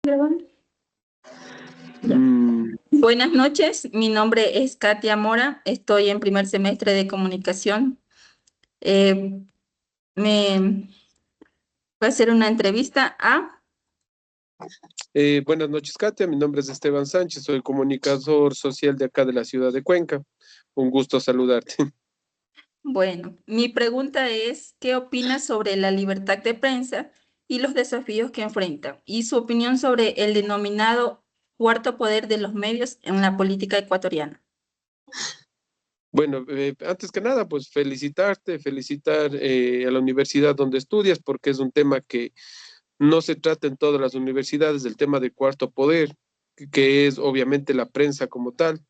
Grabando. Ya. Mm, Buenas noches, mi nombre es Katia Mora, estoy en primer semestre de comunicación. Eh, Me voy a hacer una entrevista a, Buenas noches, Katia. Mi nombre es Esteban Sánchez, soy comunicador social de acá de la ciudad de Cuenca. Un gusto saludarte. bueno, mi pregunta es, ¿qué opinas sobre la libertad de prensa y los desafíos que enfrenta? Y su opinión sobre el denominado cuarto poder de los medios en la política ecuatoriana. Bueno, antes que nada, pues felicitar a la universidad donde estudias, porque es un tema que no se trata en todas las universidades, el tema de cuarto poder, que es obviamente la prensa como tal.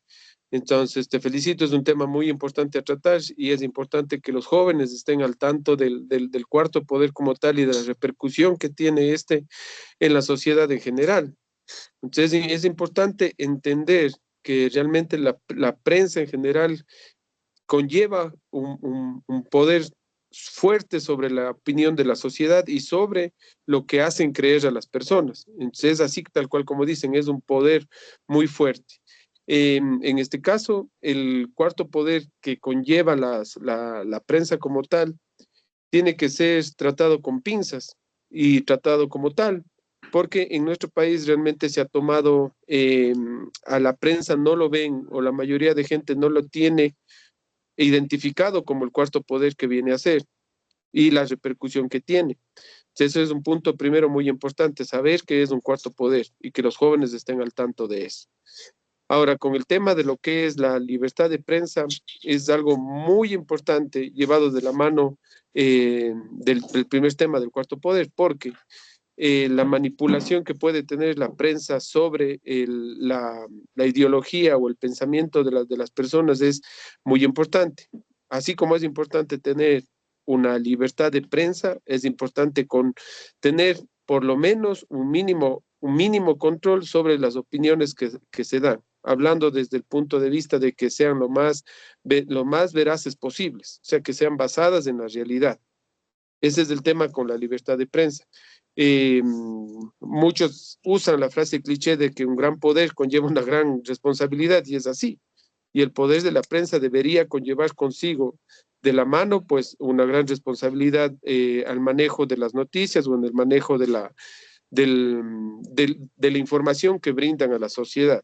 Entonces, te felicito, es un tema muy importante a tratar y es importante que los jóvenes estén al tanto del cuarto poder como tal y de la repercusión que tiene este en la sociedad en general. Entonces, es importante entender que realmente la prensa en general conlleva un poder fuerte sobre la opinión de la sociedad y sobre lo que hacen creer a las personas. Entonces, es así tal cual como dicen, es un poder muy fuerte. En este caso, el cuarto poder que conlleva la prensa como tal tiene que ser tratado con pinzas y tratado como tal, porque en nuestro país realmente se ha tomado, a la prensa no lo ven o la mayoría de gente no lo tiene identificado como el cuarto poder que viene a ser y la repercusión que tiene. Eso es un punto primero muy importante, saber que es un cuarto poder y que los jóvenes estén al tanto de eso. Ahora, con el tema de lo que es la libertad de prensa, es algo muy importante llevado de la mano, del primer tema del cuarto poder, porque la manipulación que puede tener la prensa sobre la ideología o el pensamiento de las personas es muy importante. Así como es importante tener una libertad de prensa, es importante tener por lo menos un mínimo control sobre las opiniones que se dan, hablando desde el punto de vista de que sean lo más veraces posibles, o sea, que sean basadas en la realidad. Ese es el tema con la libertad de prensa. Muchos usan la frase cliché de que un gran poder conlleva una gran responsabilidad y es así. Y el poder de la prensa debería conllevar consigo de la mano pues una gran responsabilidad, al manejo de las noticias o en el manejo de la información que brindan a la sociedad.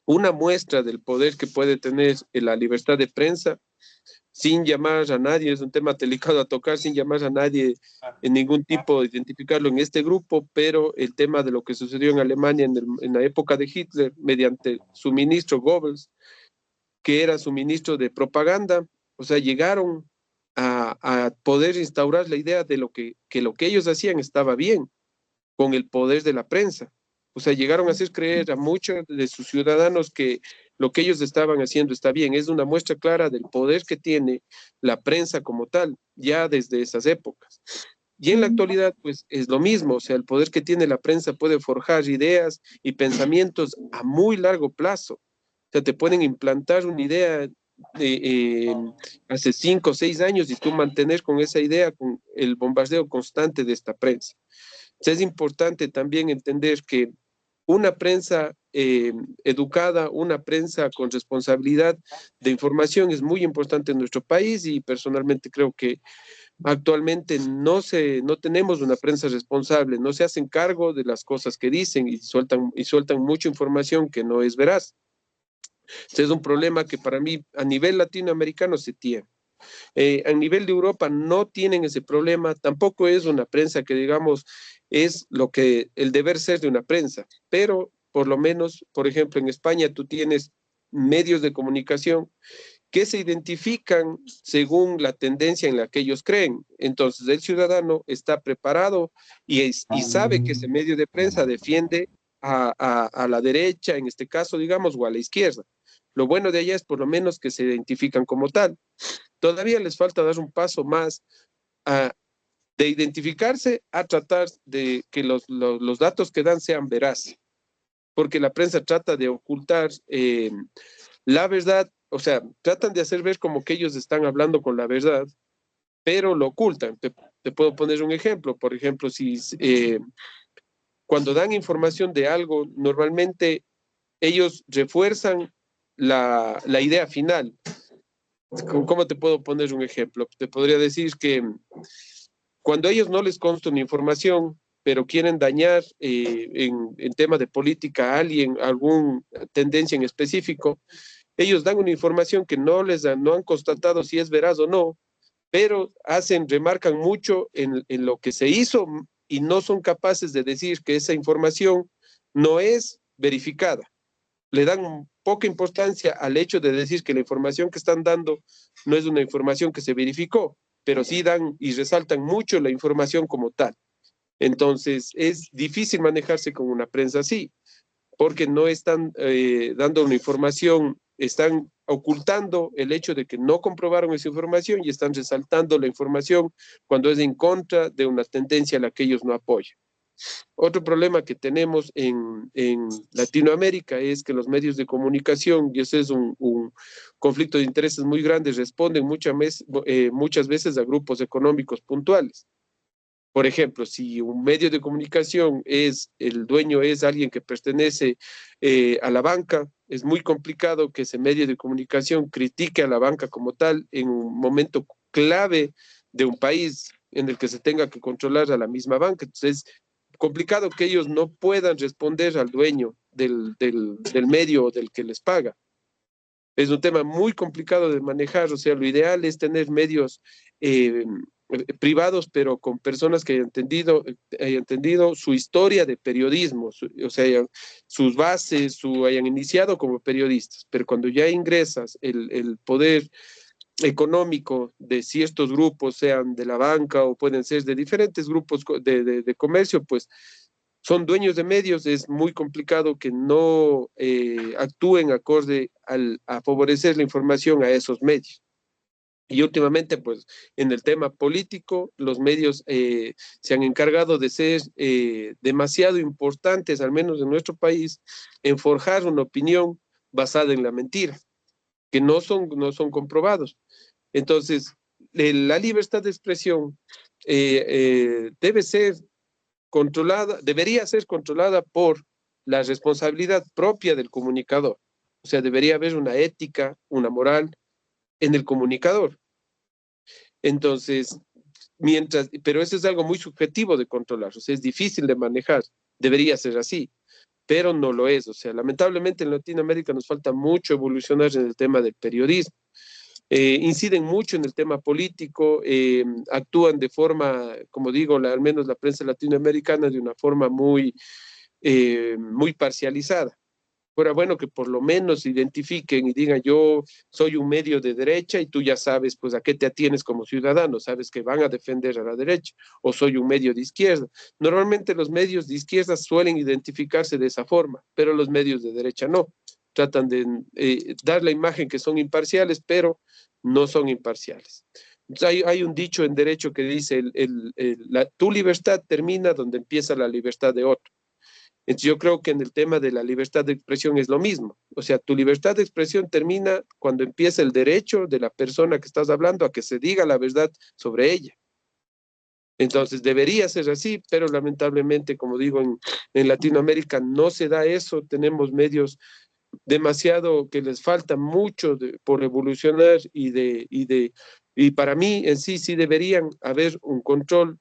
Una muestra del poder que puede tener la libertad de prensa sin llamar a nadie, es un tema delicado a tocar, sin llamar a nadie en ningún tipo, identificarlo en este grupo, pero el tema de lo que sucedió en Alemania en la época de Hitler, mediante su ministro Goebbels, que era su ministro de propaganda, o sea, llegaron a poder instaurar la idea de que lo que ellos hacían estaba bien, con el poder de la prensa. O sea, llegaron a hacer creer a muchos de sus ciudadanos que lo que ellos estaban haciendo está bien. Es una muestra clara del poder que tiene la prensa como tal, ya desde esas épocas. Y en la actualidad, pues es lo mismo, o sea, el poder que tiene la prensa puede forjar ideas y pensamientos a muy largo plazo. O sea, te pueden implantar una idea hace 5 o 6 años y tú mantener con esa idea, con el bombardeo constante de esta prensa. Es importante también entender que una prensa, educada, una prensa con responsabilidad de información es muy importante en nuestro país y personalmente creo que actualmente no tenemos una prensa responsable, no se hacen cargo de las cosas que dicen y sueltan mucha información que no es veraz. Es un problema que para mí a nivel latinoamericano se tiene. A nivel de Europa no tienen ese problema, tampoco es una prensa que digamos es lo que el deber ser de una prensa, pero por lo menos, por ejemplo, en España tú tienes medios de comunicación que se identifican según la tendencia en la que ellos creen. Entonces el ciudadano está preparado y sabe que ese medio de prensa defiende a la derecha, en este caso, digamos, o a la izquierda. Lo bueno de allá es por lo menos que se identifican como tal. Todavía les falta dar un paso más a, de identificarse a tratar de que los datos que dan sean veraces, porque la prensa trata de ocultar, la verdad, o sea, tratan de hacer ver como que ellos están hablando con la verdad, pero lo ocultan. Te puedo poner un ejemplo, por ejemplo, si cuando dan información de algo, normalmente ellos refuerzan la idea final. ¿Cómo te puedo poner un ejemplo? Te podría decir que cuando a ellos no les consta una información, pero quieren dañar en tema de política a alguien, alguna tendencia en específico, ellos dan una información que no han constatado si es veraz o no, pero remarcan mucho en lo que se hizo y no son capaces de decir que esa información no es verificada. Le dan poca importancia al hecho de decir que la información que están dando no es una información que se verificó, pero sí dan y resaltan mucho la información como tal. Entonces, es difícil manejarse con una prensa así, porque no están dando una información, están ocultando el hecho de que no comprobaron esa información y están resaltando la información cuando es en contra de una tendencia a la que ellos no apoyan. Otro problema que tenemos en Latinoamérica es que los medios de comunicación, y ese es un conflicto de intereses muy grande, responden muchas veces a grupos económicos puntuales. Por ejemplo, si un medio de comunicación el dueño es alguien que pertenece a la banca, es muy complicado que ese medio de comunicación critique a la banca como tal en un momento clave de un país en el que se tenga que controlar a la misma banca. Entonces, es complicado que ellos no puedan responder al dueño del medio del que les paga. Es un tema muy complicado de manejar, o sea, lo ideal es tener medios eh, privados, pero con personas que hayan entendido su historia de periodismo, o sea, sus bases, hayan iniciado como periodistas, pero cuando ya ingresas el poder económico de ciertos grupos, sean de la banca o pueden ser de diferentes grupos de comercio, pues son dueños de medios, es muy complicado que no actúen acorde a favorecer la información a esos medios. Y últimamente, pues, en el tema político, los medios se han encargado de ser demasiado importantes, al menos en nuestro país, en forjar una opinión basada en la mentira, que no son comprobados. Entonces, la libertad de expresión debe ser debería ser controlada por la responsabilidad propia del comunicador. O sea, debería haber una ética, una moral en el comunicador. Entonces, pero eso es algo muy subjetivo de controlar, o sea, es difícil de manejar, debería ser así, pero no lo es. O sea, lamentablemente en Latinoamérica nos falta mucho evolucionar en el tema del periodismo. Inciden mucho en el tema político, actúan de forma, como digo, al menos la prensa latinoamericana, de una forma muy parcializada. Fuera bueno que por lo menos identifiquen y digan: yo soy un medio de derecha y tú ya sabes pues a qué te atienes como ciudadano, sabes que van a defender a la derecha, o soy un medio de izquierda. Normalmente los medios de izquierda suelen identificarse de esa forma, pero los medios de derecha no. Tratan de dar la imagen que son imparciales, pero no son imparciales. Entonces, hay un dicho en derecho que dice: tu libertad termina donde empieza la libertad de otro. Entonces, yo creo que en el tema de la libertad de expresión es lo mismo. O sea, tu libertad de expresión termina cuando empieza el derecho de la persona que estás hablando a que se diga la verdad sobre ella. Entonces, debería ser así, pero lamentablemente, como digo, en Latinoamérica no se da eso. Tenemos medios demasiado que les falta mucho por evolucionar y para mí en sí deberían haber un control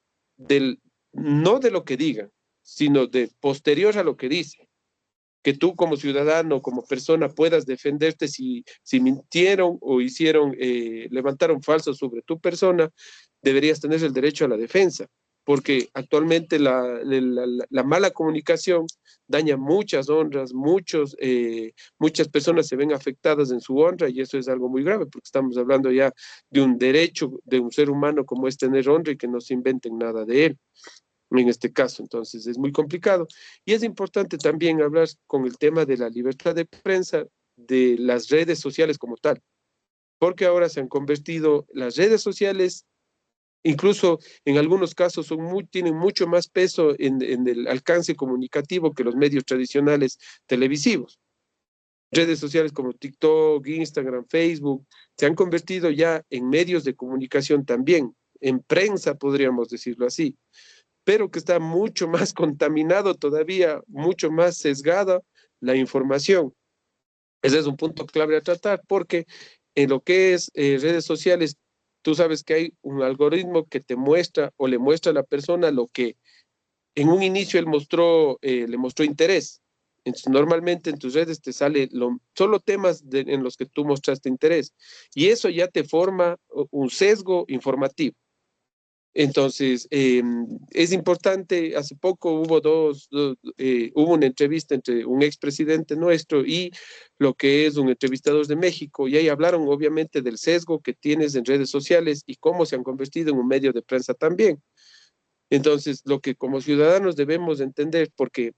no de lo que digan, sino de posterior a lo que dicen, que tú como ciudadano, como persona, puedas defenderte si mintieron o levantaron falsos sobre tu persona. Deberías tener el derecho a la defensa, porque actualmente la mala comunicación daña muchas honras, muchas personas se ven afectadas en su honra, y eso es algo muy grave, porque estamos hablando ya de un derecho de un ser humano como es tener honra, y que no se inventen nada de él en este caso. Entonces es muy complicado. Y es importante también hablar con el tema de la libertad de prensa, de las redes sociales como tal, porque ahora se han convertido las redes sociales, incluso en algunos casos tienen mucho más peso en el alcance comunicativo que los medios tradicionales televisivos. Redes sociales como TikTok, Instagram, Facebook, se han convertido ya en medios de comunicación también, en prensa, podríamos decirlo así. pero que está mucho más contaminado todavía, mucho más sesgada la información. Ese es un punto clave a tratar porque en lo que es redes sociales, tú sabes que hay un algoritmo que te muestra o le muestra a la persona lo que en un inicio él mostró, le mostró interés. Entonces, normalmente en tus redes te sale solo temas en los que tú mostraste interés y eso ya te forma un sesgo informativo. Entonces, es importante, hace poco hubo una entrevista entre un expresidente nuestro y lo que es un entrevistador de México, y ahí hablaron obviamente del sesgo que tienes en redes sociales y cómo se han convertido en un medio de prensa también. Entonces, lo que como ciudadanos debemos entender, porque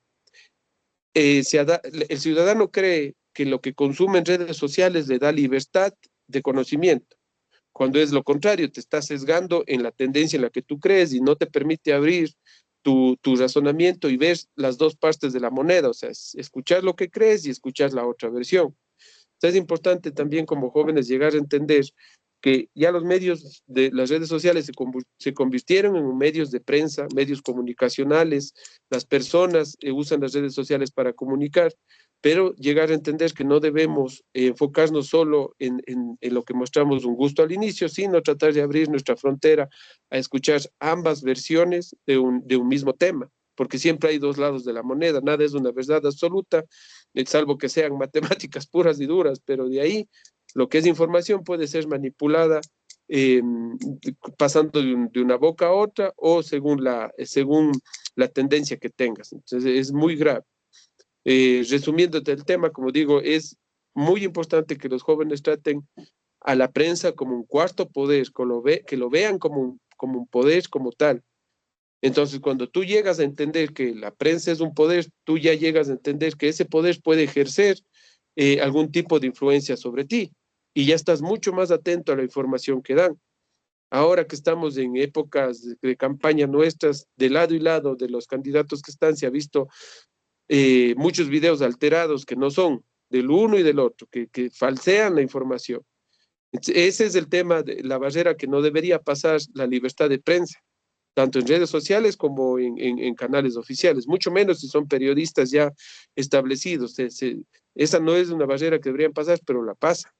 el ciudadano cree que lo que consume en redes sociales le da libertad de conocimiento, cuando es lo contrario, te está sesgando en la tendencia en la que tú crees y no te permite abrir tu razonamiento y ver las dos partes de la moneda, o sea, escuchar lo que crees y escuchar la otra versión. Entonces es importante también como jóvenes llegar a entender que ya los medios de las redes sociales se convirtieron en medios de prensa, medios comunicacionales, las personas usan las redes sociales para comunicar, pero llegar a entender que no debemos enfocarnos solo en lo que mostramos un gusto al inicio, sino tratar de abrir nuestra frontera a escuchar ambas versiones de un mismo tema, porque siempre hay dos lados de la moneda, nada es una verdad absoluta, salvo que sean matemáticas puras y duras, pero de ahí lo que es información puede ser manipulada eh, pasando de una boca a otra o según la tendencia que tengas. Entonces es muy grave. Resumiéndote el tema, como digo, es muy importante que los jóvenes traten a la prensa como un cuarto poder, que lo vean como un poder como tal. Entonces, cuando tú llegas a entender que la prensa es un poder, tú ya llegas a entender que ese poder puede ejercer algún tipo de influencia sobre ti y ya estás mucho más atento a la información que dan. Ahora que estamos en épocas de campaña nuestras, de lado y lado de los candidatos que están, se ha visto muchos videos alterados que no son del uno y del otro, que falsean la información. Ese es el tema de la barrera que no debería pasar la libertad de prensa tanto en redes sociales como en canales oficiales, mucho menos si son periodistas ya establecidos. Esa no es una barrera que deberían pasar, pero la pasa.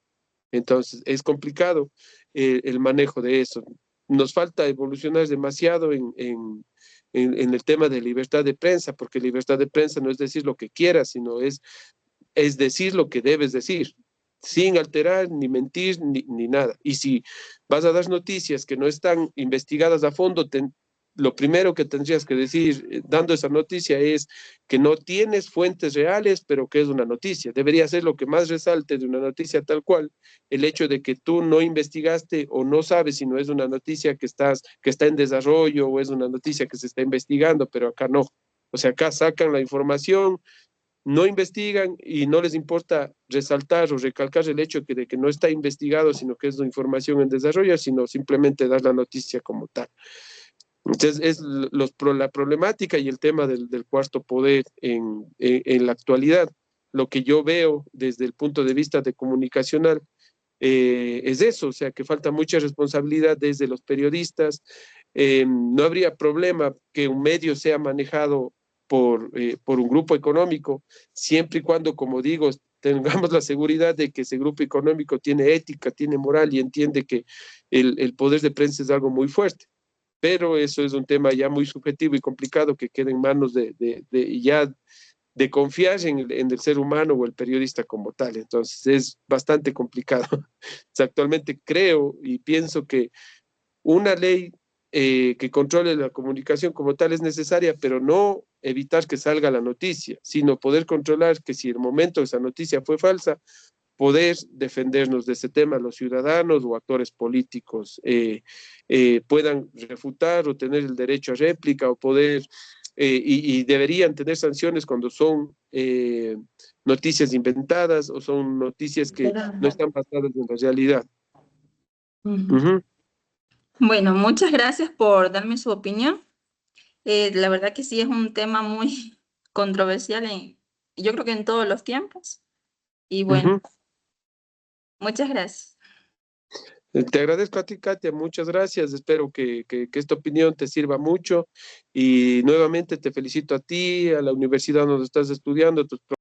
Entonces, es complicado el manejo de eso. Nos falta evolucionar demasiado en el tema de libertad de prensa, porque libertad de prensa no es decir lo que quieras, sino es decir lo que debes decir, sin alterar, ni mentir, ni nada. Y si vas a dar noticias que no están investigadas a fondo, lo primero que tendrías que decir dando esa noticia es que no tienes fuentes reales, pero que es una noticia. Debería ser lo que más resalte de una noticia tal cual, el hecho de que tú no investigaste o no sabes si no es una noticia que está en desarrollo o es una noticia que se está investigando, pero acá no. O sea, acá sacan la información, no investigan y no les importa resaltar o recalcar el hecho de que no está investigado, sino que es una información en desarrollo, sino simplemente dar la noticia como tal. Entonces, es la problemática y el tema del cuarto poder en la actualidad. Lo que yo veo desde el punto de vista de comunicacional es eso, o sea, que falta mucha responsabilidad desde los periodistas. No habría problema que un medio sea manejado por un grupo económico, siempre y cuando, como digo, tengamos la seguridad de que ese grupo económico tiene ética, tiene moral y entiende que el poder de prensa es algo muy fuerte. Pero eso es un tema ya muy subjetivo y complicado que queda en manos ya de confiar en el ser humano o el periodista como tal. Entonces es bastante complicado. Actualmente creo y pienso que una ley que controle la comunicación como tal es necesaria, pero no evitar que salga la noticia, sino poder controlar que si el momento esa noticia fue falsa, poder defendernos de ese tema, los ciudadanos o actores políticos puedan refutar o tener el derecho a réplica o poder, y deberían tener sanciones cuando son noticias inventadas o son noticias que no están basadas en la realidad. Ujú. Ujú, Bueno, muchas gracias por darme su opinión. La verdad que sí es un tema muy controversial yo creo que en todos los tiempos. Y bueno, ujú. muchas gracias. Te agradezco a ti, Katia, muchas gracias. Espero que esta opinión te sirva mucho y nuevamente te felicito a ti, a la universidad donde estás estudiando, a tus